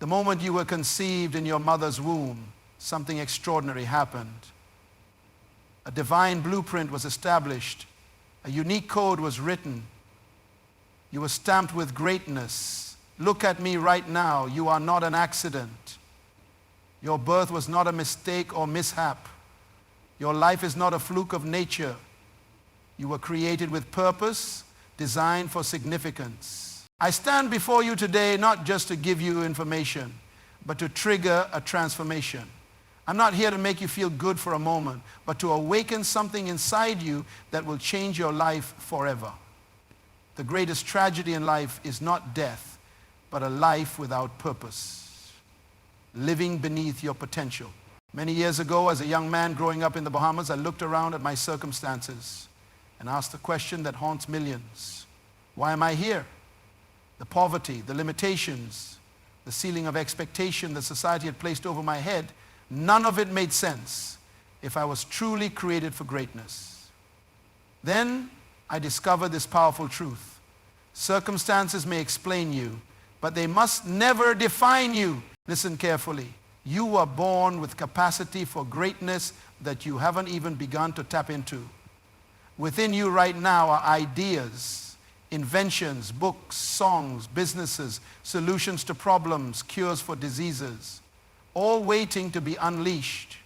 The moment you were conceived in your mother's womb, something extraordinary happened. A divine blueprint was established. A unique code was written. You were stamped with greatness. Look at me right now. You are not an accident. Your birth was not a mistake or mishap. Your life is not a fluke of nature. You were created with purpose, designed for significance. I stand before you today not just to give you information, but to trigger a transformation. I'm not here to make you feel good for a moment, but to awaken something inside you that will change your life forever. The greatest tragedy in life is not death, but a life without purpose, living beneath your potential. Many years ago, as a young man growing up in the Bahamas, I looked around at my circumstances and asked the question that haunts millions. Why am I here? The poverty, the limitations, the ceiling of expectation that society had placed over my head, none of it made sense if I was truly created for greatness. Then I discovered this powerful truth. Circumstances may explain you, but they must never define you. Listen carefully. You were born with capacity for greatness that you haven't even begun to tap into. Within you right now are ideas, inventions, books, songs, businesses, solutions to problems, cures for diseases, all waiting to be unleashed.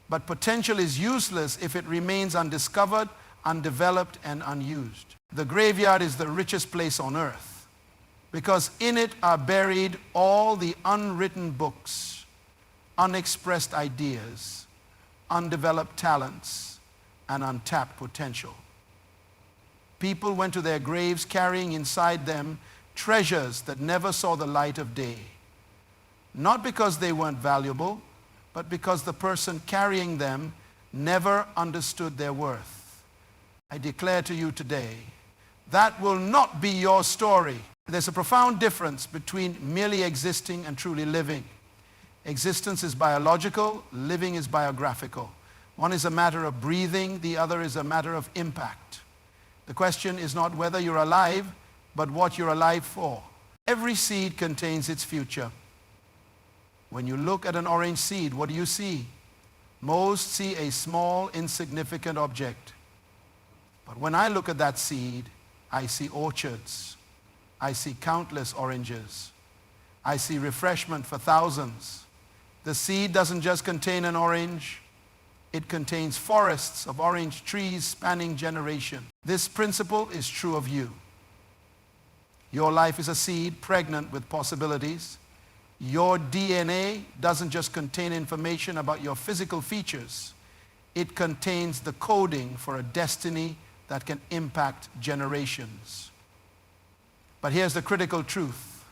But potential is useless if it remains undiscovered, undeveloped, and unused. The graveyard is the richest place on earth because in it are buried all the unwritten books, unexpressed ideas, undeveloped talents, and untapped potential. People went to their graves carrying inside them treasures that never saw the light of day. Not because they weren't valuable, but because the person carrying them never understood their worth. I declare to you today, that will not be your story. There's a profound difference between merely existing and truly living. Existence is biological, living is biographical. One is a matter of breathing, the other is a matter of impact. The question is not whether you're alive, but what you're alive for. Every seed contains its future. When you look at an orange seed, what do you see? Most see a small, insignificant object. But when I look at that seed, I see orchards. I see countless oranges. I see refreshment for thousands. The seed doesn't just contain an orange. It contains forests of orange trees spanning generations. This principle is true of you. Your life is a seed pregnant with possibilities. Your DNA doesn't just contain information about your physical features. It contains the coding for a destiny that can impact generations. But here's the critical truth.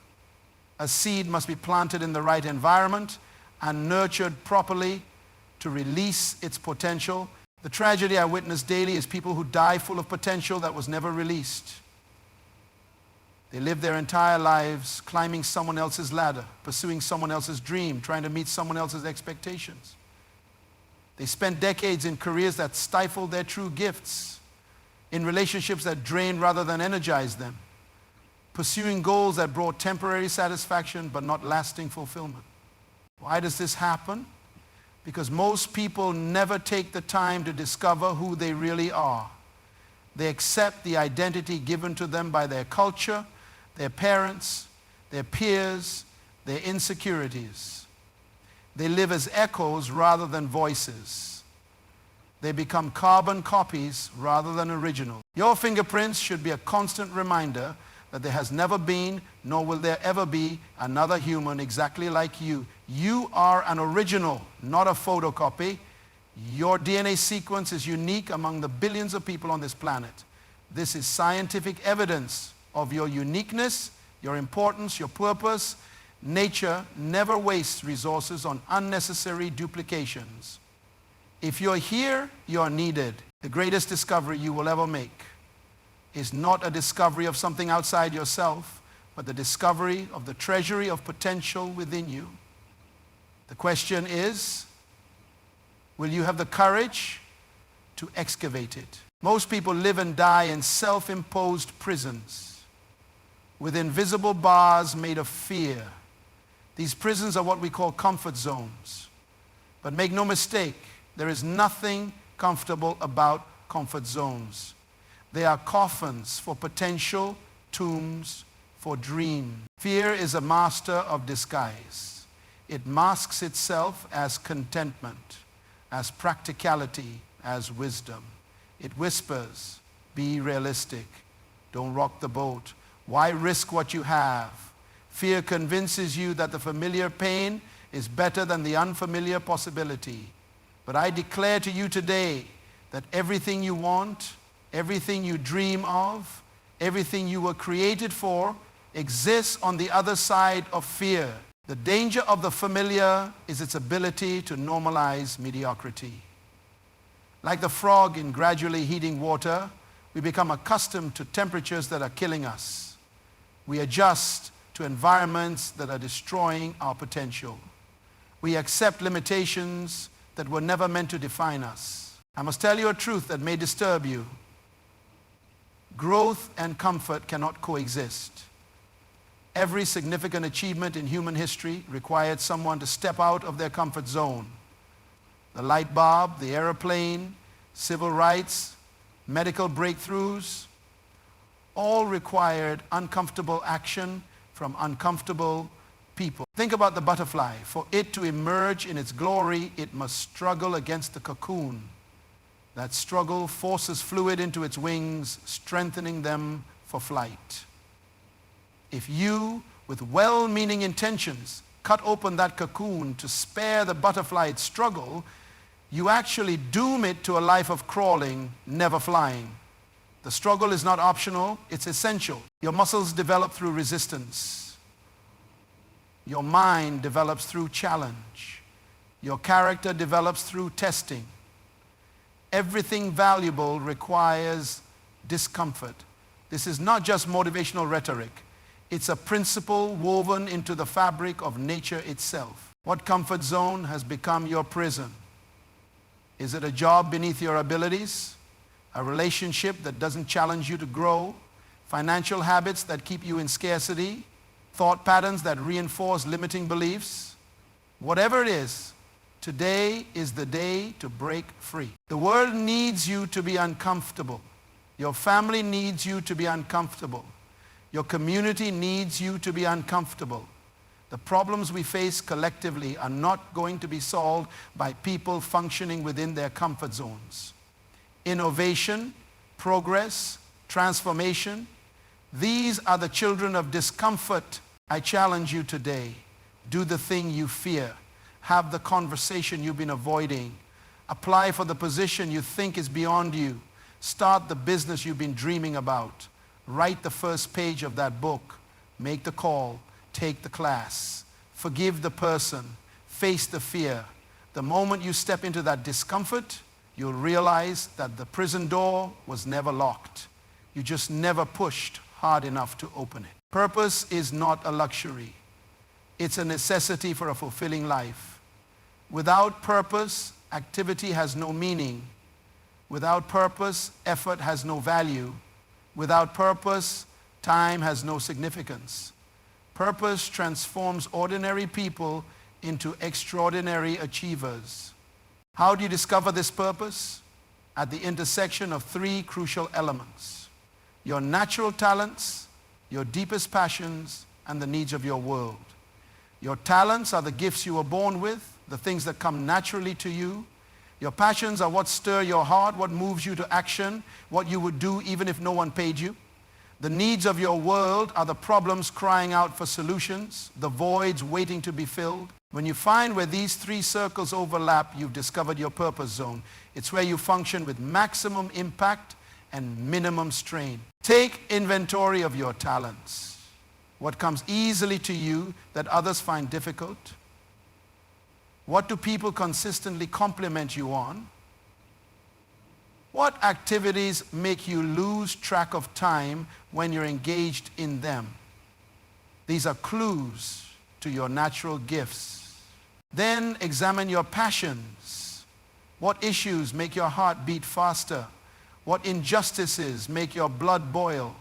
A seed must be planted in the right environment and nurtured properly to release its potential. The tragedy I witness daily is people who die full of potential that was never released. They live their entire lives climbing someone else's ladder, pursuing someone else's dream, trying to meet someone else's expectations. They spent decades in careers that stifled their true gifts, in relationships that drained rather than energized them, pursuing goals that brought temporary satisfaction but not lasting fulfillment. Why does this happen? Because most people never take the time to discover who they really are. They accept the identity given to them by their culture, their parents, their peers, their insecurities. They live as echoes rather than voices. They become carbon copies rather than original. Your fingerprints should be a constant reminder that there has never been, nor will there ever be, another human exactly like you. You are an original, not a photocopy. Your DNA sequence is unique among the billions of people on this planet. This is scientific evidence of your uniqueness, your importance, your purpose. Nature never wastes resources on unnecessary duplications. If you're here, you're needed. The greatest discovery you will ever make is not a discovery of something outside yourself, but the discovery of the treasury of potential within you. The question is, will you have the courage to excavate it? Most people live and die in self-imposed prisons with invisible bars made of fear, These prisons are what we call comfort zones. But make no mistake, there is nothing comfortable about comfort zones. They are coffins for potential, tombs for dreams. Fear is a master of disguise. It masks itself as contentment, as practicality, as wisdom. It whispers, be realistic. Don't rock the boat. Why risk what you have? Fear convinces you that the familiar pain is better than the unfamiliar possibility. But I declare to you today that everything you want, everything you dream of, everything you were created for exists on the other side of fear. The danger of the familiar is its ability to normalize mediocrity. Like the frog in gradually heating water, we become accustomed to temperatures that are killing us. We adjust to environments that are destroying our potential. We accept limitations that were never meant to define us. I must tell you a truth that may disturb you. Growth and comfort cannot coexist. Every significant achievement in human history required someone to step out of their comfort zone. The light bulb, the airplane, civil rights, medical breakthroughs, all required uncomfortable action from uncomfortable people. Think about the butterfly. For it to emerge in its glory, it must struggle against the cocoon. That struggle forces fluid into its wings, strengthening them for flight. If you, with well-meaning intentions, cut open that cocoon to spare the butterfly its struggle, you actually doom it to a life of crawling, never flying. The struggle is not optional, it's essential. Your muscles develop through resistance. Your mind develops through challenge. Your character develops through testing. Everything valuable requires discomfort. This is not just motivational rhetoric. It's a principle woven into the fabric of nature itself. What comfort zone has become your prison? Is it a job beneath your abilities? A relationship that doesn't challenge you to grow? Financial habits that keep you in scarcity? Thought patterns that reinforce limiting beliefs? Whatever it is, today is the day to break free. The world needs you to be uncomfortable. Your family needs you to be uncomfortable. Your community needs you to be uncomfortable. The problems we face collectively are not going to be solved by people functioning within their comfort zones. Innovation, progress, transformation, these are the children of discomfort. I challenge you today. Do the thing you fear. Have the conversation you've been avoiding. Apply for the position you think is beyond you. Start the business you've been dreaming about. Write the first page of that book. Make the call. Take the class. Forgive the person. Face the fear. The moment you step into that discomfort, you'll realize that the prison door was never locked. You just never pushed hard enough to open it. Purpose is not a luxury. It's a necessity for a fulfilling life. Without purpose, activity has no meaning. Without purpose, effort has no value. Without purpose, time has no significance. Purpose transforms ordinary people into extraordinary achievers. How do you discover this purpose? At the intersection of three crucial elements: your natural talents, your deepest passions, and the needs of your world. Your talents are the gifts you were born with, the things that come naturally to you. Your passions are what stir your heart, what moves you to action, what you would do even if no one paid you. The needs of your world are the problems crying out for solutions, the voids waiting to be filled. When you find where these three circles overlap, you've discovered your purpose zone. It's where you function with maximum impact and minimum strain. Take inventory of your talents. What comes easily to you that others find difficult? What do people consistently compliment you on? What activities make you lose track of time when you're engaged in them? These are clues to your natural gifts. Then examine your passions. What issues make your heart beat faster? What injustices make your blood boil?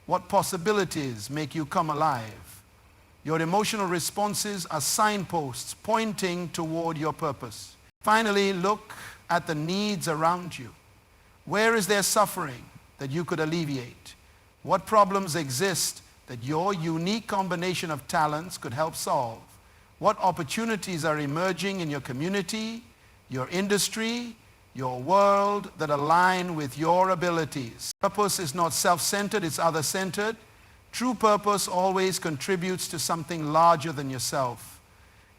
What possibilities make you come alive? Your emotional responses are signposts pointing toward your purpose. Finally, look at the needs around you. Where is there suffering that you could alleviate? What problems exist that your unique combination of talents could help solve? What opportunities are emerging in your community, your industry, your world that align with your abilities? Purpose is not self-centered, it's other-centered. True purpose always contributes to something larger than yourself.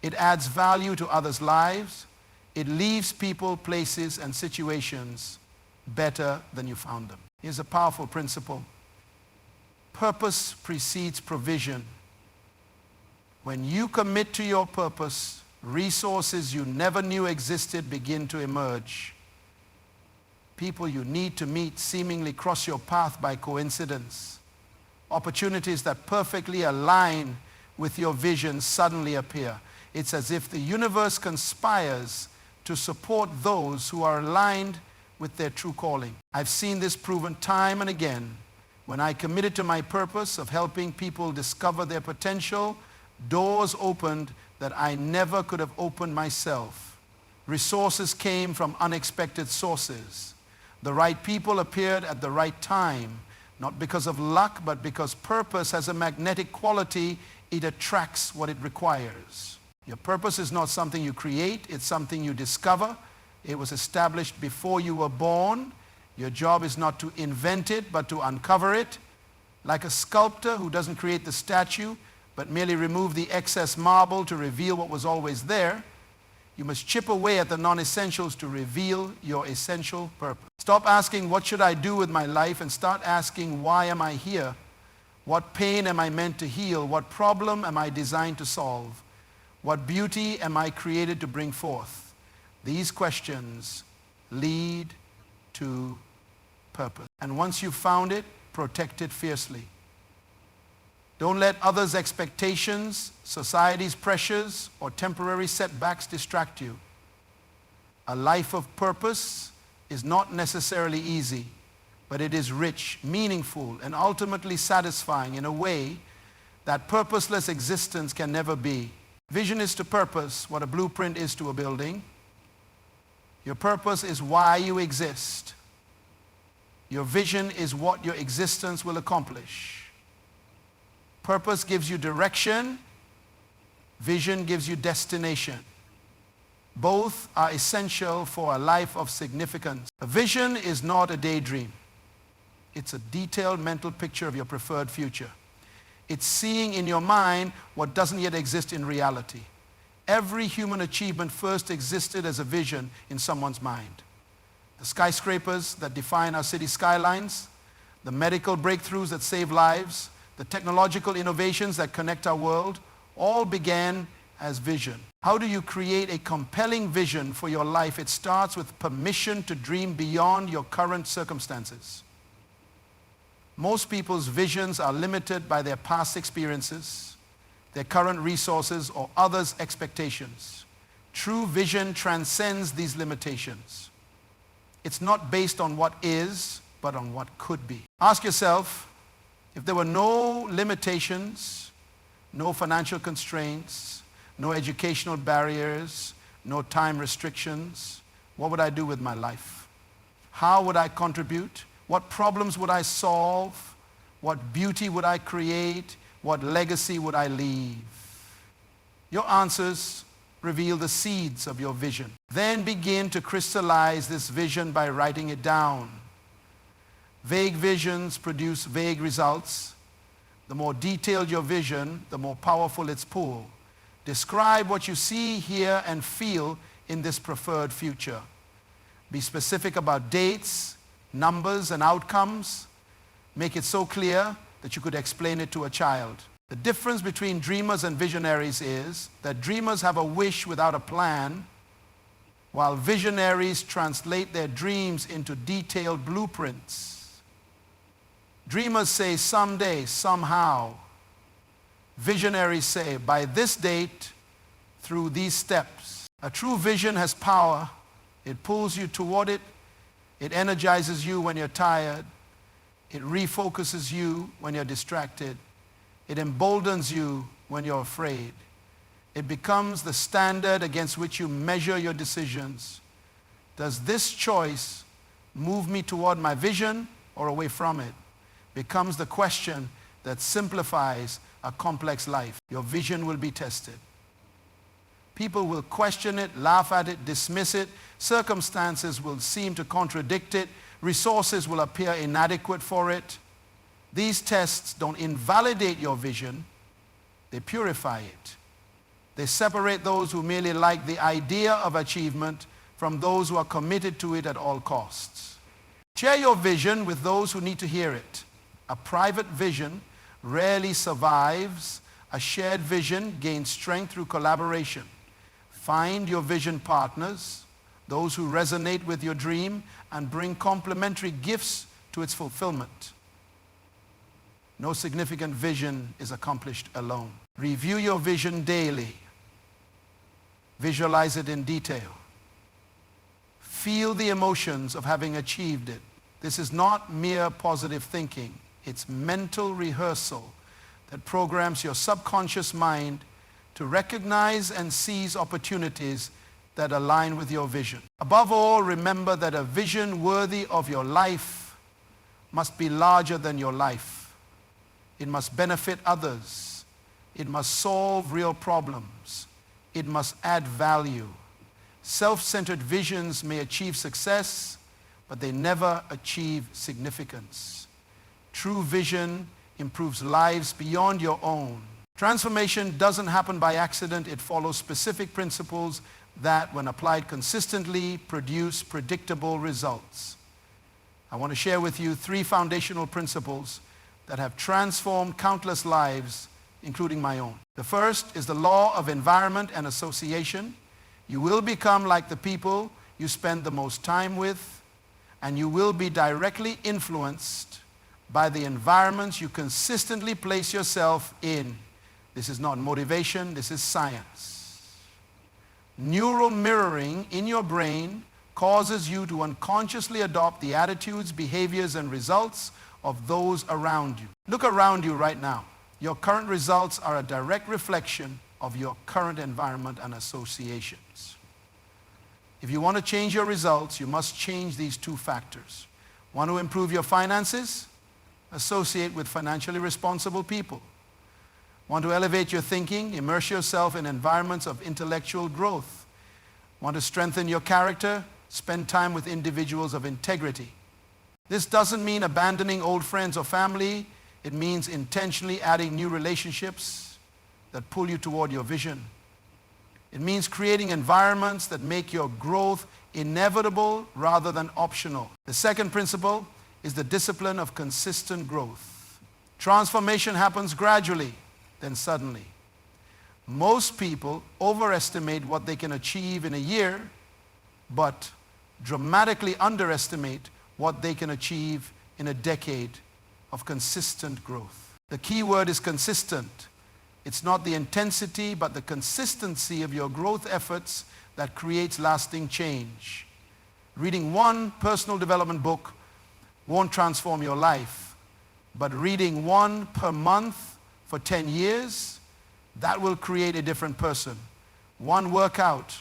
It adds value to others' lives. It leaves people, places, and situations better than you found them. Here's a powerful principle. Purpose precedes provision. When you commit to your purpose, resources you never knew existed begin to emerge. People you need to meet seemingly cross your path by coincidence. Opportunities that perfectly align with your vision suddenly appear. It's as if the universe conspires to support those who are aligned with their true calling. I've seen this proven time and again. When I committed to my purpose of helping people discover their potential, doors opened that I never could have opened myself. Resources came from unexpected sources. The right people appeared at the right time, not because of luck, but because purpose has a magnetic quality. It attracts what it requires. Your purpose is not something you create, it's something you discover. It was established before you were born. Your job is not to invent it, but to uncover it. Like a sculptor who doesn't create the statue, but merely remove the excess marble to reveal what was always there, you must chip away at the non-essentials to reveal your essential purpose. Stop asking, what should I do with my life? And start asking, why am I here? What pain am I meant to heal? What problem am I designed to solve? What beauty am I created to bring forth? These questions lead to purpose. And once you've found it, protect it fiercely. Don't let others' expectations, society's pressures, or temporary setbacks distract you. A life of purpose is not necessarily easy, but it is rich, meaningful, and ultimately satisfying in a way that purposeless existence can never be. Vision is to purpose what a blueprint is to a building. Your purpose is why you exist. Your vision is what your existence will accomplish. Purpose gives you direction. Vision gives you destination. Both are essential for a life of significance. A vision is not a daydream. It's a detailed mental picture of your preferred future. It's seeing in your mind what doesn't yet exist in reality. Every human achievement first existed as a vision in someone's mind. The skyscrapers that define our city skylines, the medical breakthroughs that save lives, the technological innovations that connect our world, all began as vision. How do you create a compelling vision for your life? It starts with permission to dream beyond your current circumstances. Most people's visions are limited by their past experiences, their current resources, or others' expectations. True vision transcends these limitations. It's not based on what is, but on what could be. Ask yourself, if there were no limitations, no financial constraints, no educational barriers, no time restrictions, what would I do with my life? How would I contribute? What problems would I solve? What beauty would I create? What legacy would I leave? Your answers reveal the seeds of your vision. Then begin to crystallize this vision by writing it down. Vague visions produce vague results. The more detailed your vision, the more powerful its pull. Describe what you see, hear, and feel in this preferred future. Be specific about dates, numbers, and outcomes. Make it so clear that you could explain it to a child. The difference between dreamers and visionaries is that dreamers have a wish without a plan, while visionaries translate their dreams into detailed blueprints. Dreamers say someday, somehow. Visionaries say by this date, through these steps. A true vision has power. It pulls you toward it. It energizes you when you're tired. It refocuses you when you're distracted. It emboldens you when you're afraid. It becomes the standard against which you measure your decisions. Does this choice move me toward my vision or away from it? Becomes the question that simplifies a complex life. Your vision will be tested. People will question it, laugh at it, dismiss it. Circumstances will seem to contradict it. Resources will appear inadequate for it. These tests don't invalidate your vision, they purify it. They separate those who merely like the idea of achievement from those who are committed to it at all costs. Share your vision with those who need to hear it. A private vision rarely survives. A shared vision gains strength through collaboration. Find your vision partners, those who resonate with your dream and bring complementary gifts to its fulfillment. No significant vision is accomplished alone. Review your vision daily. Visualize it in detail. Feel the emotions of having achieved it. This is not mere positive thinking. It's mental rehearsal that programs your subconscious mind to recognize and seize opportunities that align with your vision. Above all, remember that a vision worthy of your life must be larger than your life. It must benefit others. It must solve real problems. It must add value. Self-centered visions may achieve success, but they never achieve significance. True vision improves lives beyond your own. Transformation doesn't happen by accident. It follows specific principles that, when applied consistently, produce predictable results. I want to share with you 3 foundational principles that have transformed countless lives, including my own. The first is the law of environment and association. You will become like the people you spend the most time with, and you will be directly influenced by the environments you consistently place yourself in. This is not motivation, this is science. Neural mirroring in your brain causes you to unconsciously adopt the attitudes, behaviors, and results of those around you. Look around you right now. Your current results are a direct reflection of your current environment and associations. If you want to change your results, you must change these 2 factors. Want to improve your finances? Associate with financially responsible people. Want to elevate your thinking? Immerse yourself in environments of intellectual growth. Want to strengthen your character? Spend time with individuals of integrity. This doesn't mean abandoning old friends or family. It means intentionally adding new relationships that pull you toward your vision. It means creating environments that make your growth inevitable rather than optional. The second principle is the discipline of consistent growth. Transformation happens gradually, then suddenly. Most people overestimate what they can achieve in a year, but dramatically underestimate what they can achieve in a decade of consistent growth. The key word is consistent. It's not the intensity, but the consistency of your growth efforts that creates lasting change. Reading one personal development book won't transform your life, but reading one per month for 10 years, that will create a different person. One workout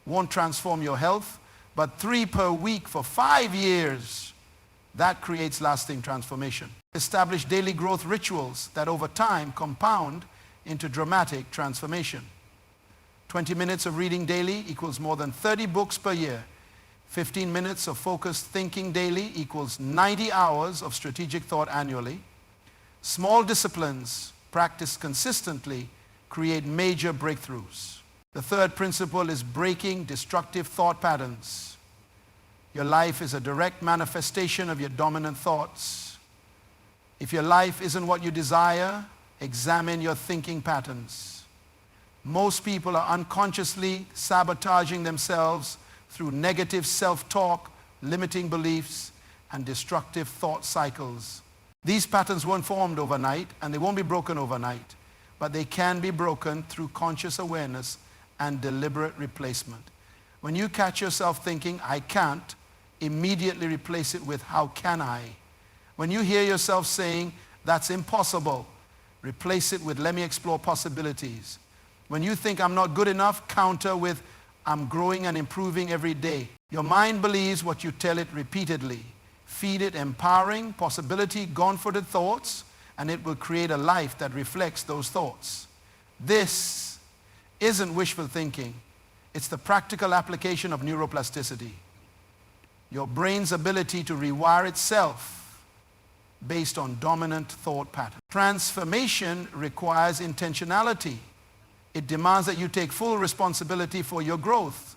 won't transform your health, but 3 per week for 5 years, that creates lasting transformation. Establish daily growth rituals that over time compound into dramatic transformation. 20 minutes of reading daily equals more than 30 books per year. 15 minutes of focused thinking daily equals 90 hours of strategic thought annually. Small disciplines practiced consistently create major breakthroughs. The third principle is breaking destructive thought patterns. Your life is a direct manifestation of your dominant thoughts. If your life isn't what you desire, examine your thinking patterns. Most people are unconsciously sabotaging themselves through negative self-talk, limiting beliefs, and destructive thought cycles. These patterns weren't formed overnight, and they won't be broken overnight, but they can be broken through conscious awareness and deliberate replacement. When you catch yourself thinking, I can't, immediately replace it with, how can I? When you hear yourself saying, that's impossible, Replace it with, let me explore possibilities. When you think I'm not good enough, counter with, I'm growing and improving every day. Your mind believes what you tell it repeatedly. Feed it empowering, possibility, gone-footed thoughts, and it will create a life that reflects those thoughts. This isn't wishful thinking. It's the practical application of neuroplasticity. Your brain's ability to rewire itself based on dominant thought patterns. Transformation requires intentionality. It demands that you take full responsibility for your growth.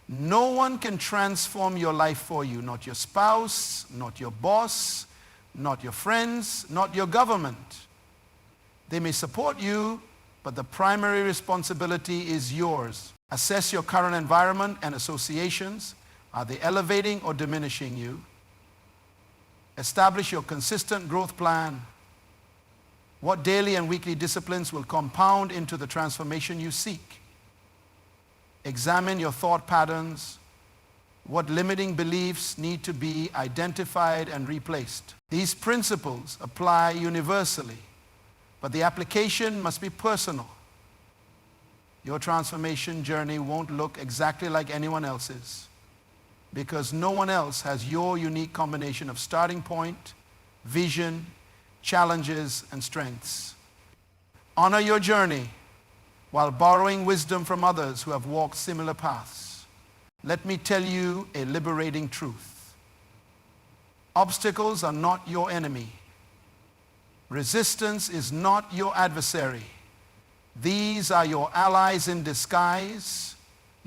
No one can transform your life for you. Not your spouse, not your boss, not your friends, not your government. They may support you, but the primary responsibility is yours. Assess your current environment and associations. Are they elevating or diminishing you? Establish your consistent growth plan. What daily and weekly disciplines will compound into the transformation you seek? Examine your thought patterns. What limiting beliefs need to be identified and replaced? These principles apply universally, but the application must be personal. Your transformation journey won't look exactly like anyone else's because no one else has your unique combination of starting point, vision, challenges, and strengths. Honor your journey while borrowing wisdom from others who have walked similar paths. Let me tell you a liberating truth. Obstacles are not your enemy. Resistance is not your adversary. These are your allies in disguise,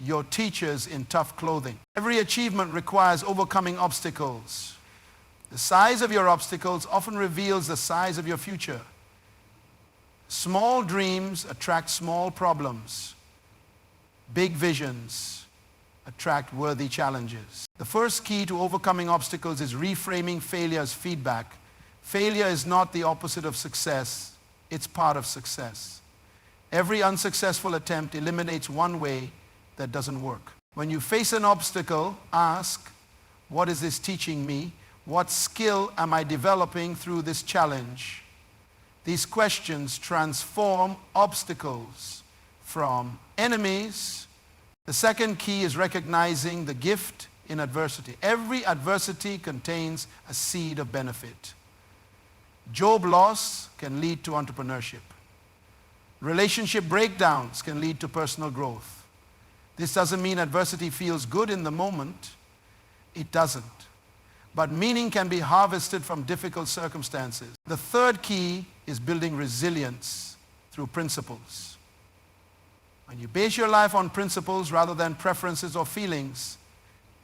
your teachers in tough clothing. Every achievement requires overcoming obstacles. The size of your obstacles often reveals the size of your future. Small dreams attract small problems. Big visions attract worthy challenges. The first key to overcoming obstacles is reframing failure as feedback. Failure is not the opposite of success. It's part of success. Every unsuccessful attempt eliminates one way that doesn't work. When you face an obstacle, ask, what is this teaching me? What skill am I developing through this challenge? These questions transform obstacles from enemies. The second key is recognizing the gift in adversity. Every adversity contains a seed of benefit. Job loss can lead to entrepreneurship. Relationship breakdowns can lead to personal growth. This doesn't mean adversity feels good in the moment. It doesn't. But meaning can be harvested from difficult circumstances. The third key is building resilience through principles. When you base your life on principles rather than preferences or feelings,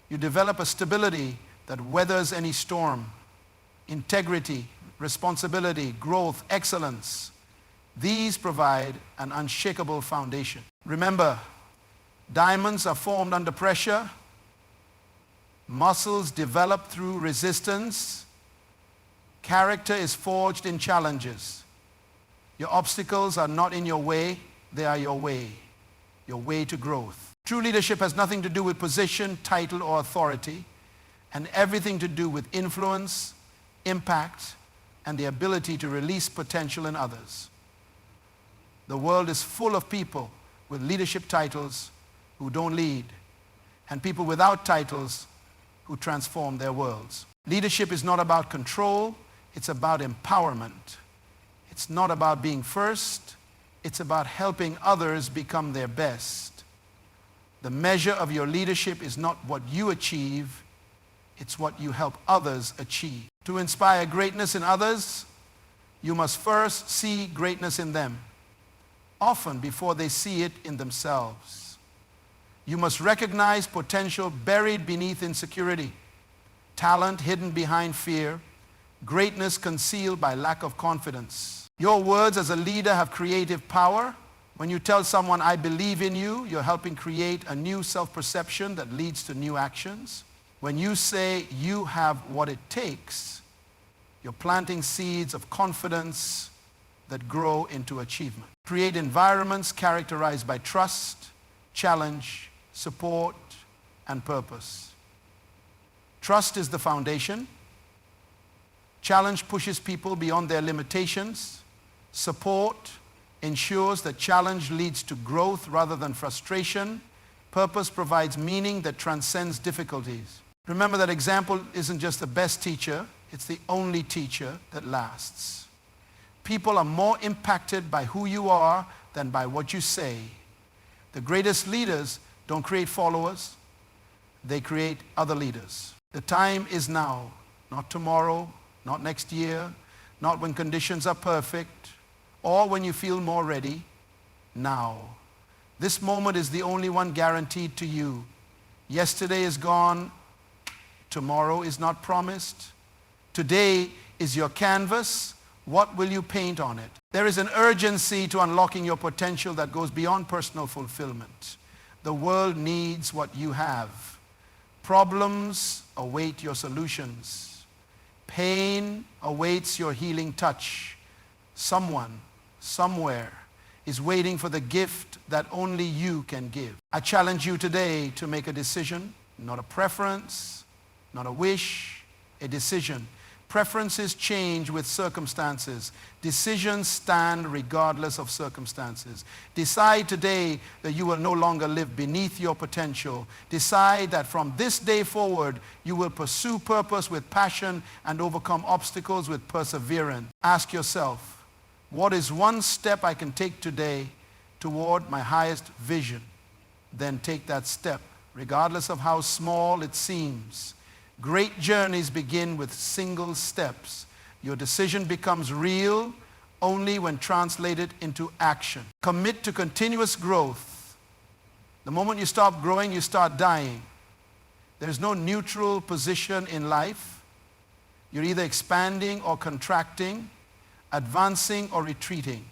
you develop a stability that weathers any storm. Integrity, responsibility, growth, excellence. These provide an unshakable foundation. Remember, diamonds are formed under pressure. Muscles develop through resistance. Character is forged in challenges. Your obstacles are not in your way, they are your way to growth. True leadership has nothing to do with position, title, or authority, and everything to do with influence, impact, and the ability to release potential in others. The world is full of people with leadership titles who don't lead, and people without titles who transform their worlds. Leadership is not about control, it's about empowerment. It's not about being first, it's about helping others become their best. The measure of your leadership is not what you achieve, it's what you help others achieve. To inspire greatness in others, you must first see greatness in them, often before they see it in themselves. You must recognize potential buried beneath insecurity, talent hidden behind fear, greatness concealed by lack of confidence. Your words as a leader have creative power. When you tell someone, I believe in you, you're helping create a new self-perception that leads to new actions. When you say you have what it takes, you're planting seeds of confidence that grow into achievement. Create environments characterized by trust, challenge, support, and purpose. Trust is the foundation. Challenge pushes people beyond their limitations. Support ensures that challenge leads to growth rather than frustration. Purpose provides meaning that transcends difficulties. Remember that example isn't just the best teacher, it's the only teacher that lasts. People are more impacted by who you are than by what you say. The greatest leaders don't create followers, they create other leaders. The time is now, not tomorrow, not next year, not when conditions are perfect, or when you feel more ready. Now. This moment is the only one guaranteed to you. Yesterday is gone, tomorrow is not promised. Today is your canvas. What will you paint on it? There is an urgency to unlocking your potential that goes beyond personal fulfillment. The world needs what you have. Problems await your solutions. Pain awaits your healing touch. Someone, somewhere, is waiting for the gift that only you can give. I challenge you today to make a decision, not a preference, not a wish, a decision. Preferences change with circumstances. Decisions stand regardless of circumstances. Decide today that you will no longer live beneath your potential. Decide that from this day forward, you will pursue purpose with passion and overcome obstacles with perseverance. Ask yourself, what is one step I can take today toward my highest vision? Then take that step, regardless of how small it seems. Great journeys begin with single steps. Your decision becomes real only when translated into action. Commit to continuous growth. The moment you stop growing, you start dying. There's no neutral position in life. You're either expanding or contracting, advancing or retreating.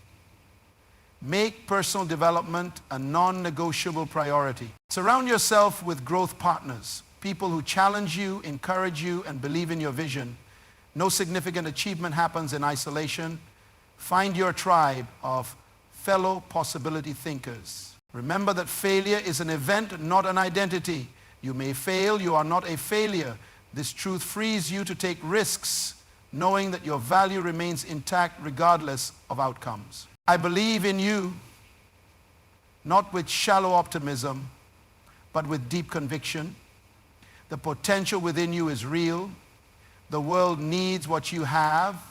Make personal development a non-negotiable priority. Surround yourself with growth partners. People who challenge you, encourage you, and believe in your vision. No significant achievement happens in isolation. Find your tribe of fellow possibility thinkers. Remember that failure is an event, not an identity. You may fail, you are not a failure. This truth frees you to take risks, knowing that your value remains intact regardless of outcomes. I believe in you, not with shallow optimism, but with deep conviction. The potential within you is real. The world needs what you have.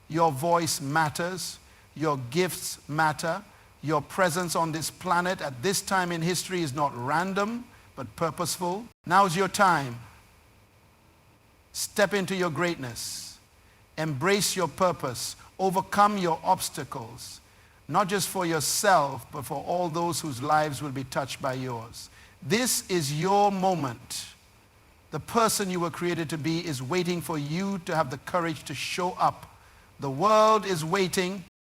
Your voice matters. Your gifts matter. Your presence on this planet at this time in history is not random, but purposeful. Now's your time. Step into your greatness. Embrace your purpose. Overcome your obstacles. Not just for yourself, but for all those whose lives will be touched by yours. This is your moment. The person you were created to be is waiting for you to have the courage to show up. The world is waiting.